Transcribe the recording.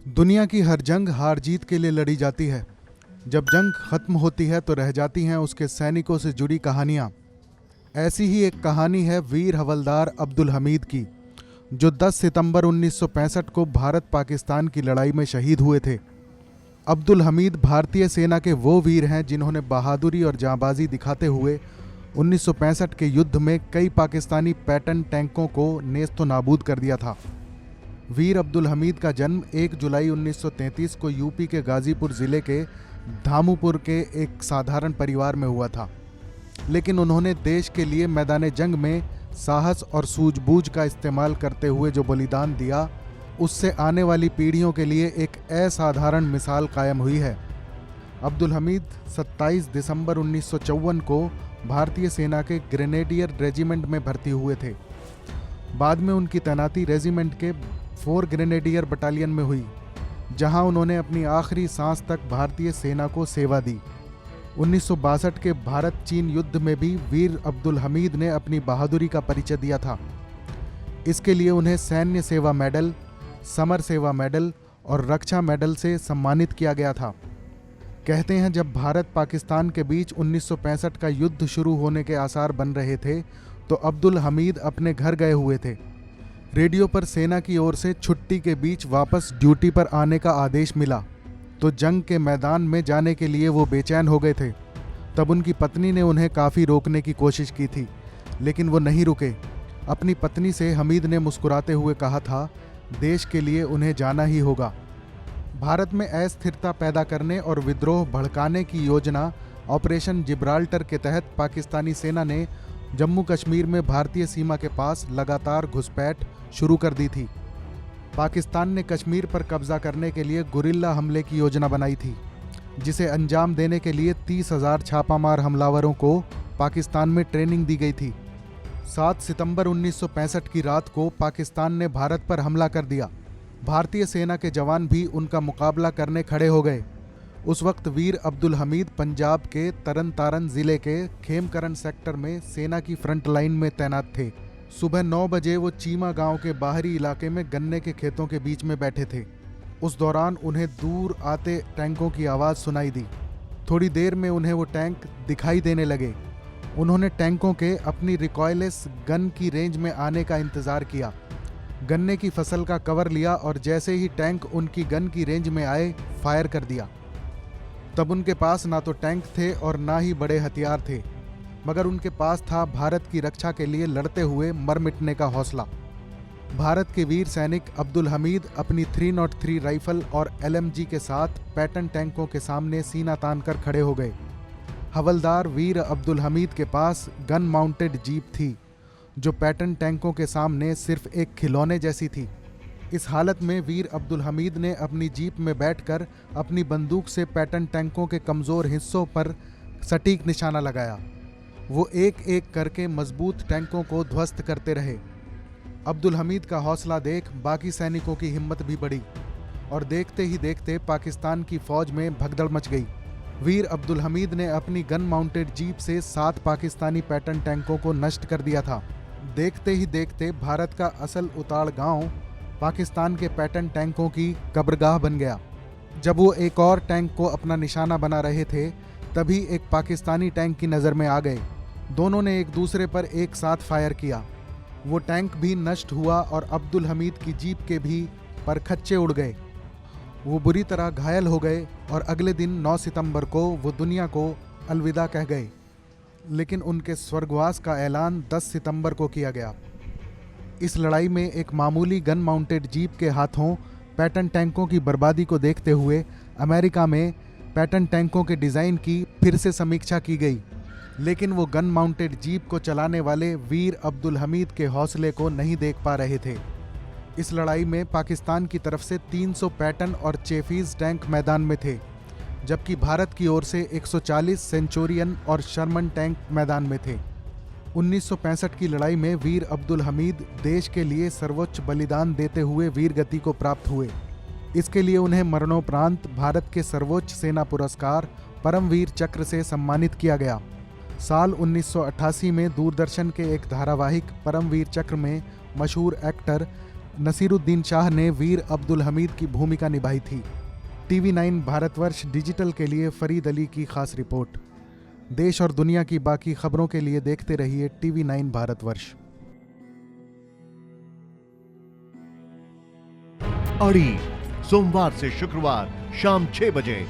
दुनिया की हर जंग हार जीत के लिए लड़ी जाती है। जब जंग खत्म होती है तो रह जाती हैं उसके सैनिकों से जुड़ी कहानियां। ऐसी ही एक कहानी है वीर हवलदार अब्दुल हमीद की, जो 10 सितंबर 1965 को भारत पाकिस्तान की लड़ाई में शहीद हुए थे। अब्दुल हमीद भारतीय सेना के वो वीर हैं जिन्होंने बहादुरी और जांबाजी दिखाते हुए 1965 के युद्ध में कई पाकिस्तानी पैटर्न टैंकों को नेस्तो नाबूद कर दिया था। वीर अब्दुल हमीद का जन्म 1 जुलाई 1933 को यूपी के गाजीपुर ज़िले के धामूपुर के एक साधारण परिवार में हुआ था, लेकिन उन्होंने देश के लिए मैदान जंग में साहस और सूझबूझ का इस्तेमाल करते हुए जो बलिदान दिया, उससे आने वाली पीढ़ियों के लिए एक असाधारण मिसाल कायम हुई है। अब्दुल हमीद 27 दिसंबर 1954 को भारतीय सेना के ग्रेनेडियर रेजिमेंट में भर्ती हुए थे। बाद में उनकी तैनाती रेजिमेंट के 4 ग्रेनेडियर बटालियन में हुई, जहां उन्होंने अपनी आखिरी सांस तक भारतीय सेना को सेवा दी। 1962 के भारत चीन युद्ध में भी वीर अब्दुल हमीद ने अपनी बहादुरी का परिचय दिया था। इसके लिए उन्हें सैन्य सेवा मेडल, समर सेवा मेडल और रक्षा मेडल से सम्मानित किया गया था। कहते हैं जब भारत पाकिस्तान के बीच 1965 का युद्ध शुरू होने के आसार बन रहे थे तो अब्दुल हमीद अपने घर गए हुए थे। रेडियो पर सेना की ओर से छुट्टी के बीच वापस ड्यूटी पर आने का आदेश मिला तो जंग के मैदान में जाने के लिए वो बेचैन हो गए थे। तब उनकी पत्नी ने उन्हें काफ़ी रोकने की कोशिश की थी, लेकिन वो नहीं रुके। अपनी पत्नी से हमीद ने मुस्कुराते हुए कहा था, देश के लिए उन्हें जाना ही होगा। भारत में अस्थिरता पैदा करने और विद्रोह भड़काने की योजना ऑपरेशन जिब्राल्टर के तहत पाकिस्तानी सेना ने जम्मू कश्मीर में भारतीय सीमा के पास लगातार घुसपैठ शुरू कर दी थी। पाकिस्तान ने कश्मीर पर कब्जा करने के लिए गुरिल्ला हमले की योजना बनाई थी, जिसे अंजाम देने के लिए 30,000 छापामार हमलावरों को पाकिस्तान में ट्रेनिंग दी गई थी। 7 सितंबर 1965 की रात को पाकिस्तान ने भारत पर हमला कर दिया। भारतीय सेना के जवान भी उनका मुकाबला करने खड़े हो गए। उस वक्त वीर अब्दुल हमीद पंजाब के तरन तारन ज़िले के खेमकरन सेक्टर में सेना की फ्रंट लाइन में तैनात थे। सुबह 9 बजे वो चीमा गांव के बाहरी इलाके में गन्ने के खेतों के बीच में बैठे थे। उस दौरान उन्हें दूर आते टैंकों की आवाज़ सुनाई दी। थोड़ी देर में उन्हें वो टैंक दिखाई देने लगे। उन्होंने टैंकों के अपनी रिकॉयलेस गन की रेंज में आने का इंतज़ार किया। गन्ने की फसल का कवर लिया और जैसे ही टैंक उनकी गन की रेंज में आए, फायर कर दिया। तब उनके पास ना तो टैंक थे और ना ही बड़े हथियार थे, मगर उनके पास था भारत की रक्षा के लिए लड़ते हुए मर मिटने का हौसला। भारत के वीर सैनिक अब्दुल हमीद अपनी 303 राइफल और LMG के साथ पैटर्न टैंकों के सामने सीना तान कर खड़े हो गए। हवलदार वीर अब्दुल हमीद के पास गन माउंटेड जीप थी, जो पैटर्न टैंकों के सामने सिर्फ एक खिलौने जैसी थी। इस हालत में वीर अब्दुल हमीद ने अपनी जीप में बैठकर अपनी बंदूक से पैटर्न टैंकों के कमज़ोर हिस्सों पर सटीक निशाना लगाया। वो एक एक करके मजबूत टैंकों को ध्वस्त करते रहे। अब्दुल हमीद का हौसला देख बाकी सैनिकों की हिम्मत भी बढ़ी और देखते ही देखते पाकिस्तान की फौज में भगदड़ मच गई। वीर अब्दुल हमीद ने अपनी गन माउंटेड जीप से 7 पाकिस्तानी पैटर्न टैंकों को नष्ट कर दिया था। देखते ही देखते भारत का असल उताड़ गांव पाकिस्तान के पैटर्न टैंकों की कब्रगाह बन गया। जब वो एक और टैंक को अपना निशाना बना रहे थे, तभी एक पाकिस्तानी टैंक की नज़र में आ गए। दोनों ने एक दूसरे पर एक साथ फायर किया। वो टैंक भी नष्ट हुआ और अब्दुल हमीद की जीप के भी परखच्चे उड़ गए। वो बुरी तरह घायल हो गए और अगले दिन 9 सितंबर को वो दुनिया को अलविदा कह गए। लेकिन उनके स्वर्गवास का ऐलान 10 सितंबर को किया गया। इस लड़ाई में एक मामूली गन माउंटेड जीप के हाथों पैटर्न टैंकों की बर्बादी को देखते हुए अमेरिका में पैटर्न टैंकों के डिज़ाइन की फिर से समीक्षा की गई, लेकिन वो गन माउंटेड जीप को चलाने वाले वीर अब्दुल हमीद के हौसले को नहीं देख पा रहे थे। इस लड़ाई में पाकिस्तान की तरफ से 300 पैटर्न और चेफीज़ टैंक मैदान में थे, जबकि भारत की ओर से 140 सेंचुरियन और शर्मन टैंक मैदान में थे। 1965 की लड़ाई में वीर अब्दुल हमीद देश के लिए सर्वोच्च बलिदान देते हुए वीर गति को प्राप्त हुए। इसके लिए उन्हें मरणोपरांत भारत के सर्वोच्च सेना पुरस्कार परमवीर चक्र से सम्मानित किया गया। साल 1988 में दूरदर्शन के एक धारावाहिक परमवीर चक्र में मशहूर एक्टर नसीरुद्दीन शाह ने वीर अब्दुल हमीद की भूमिका निभाई थी। टीवी 9 भारतवर्ष डिजिटल के लिए फरीद अली की खास रिपोर्ट। देश और दुनिया की बाकी खबरों के लिए देखते रहिए टीवी 9 भारतवर्ष। अड़ी सोमवार से शुक्रवार शाम 6 बजे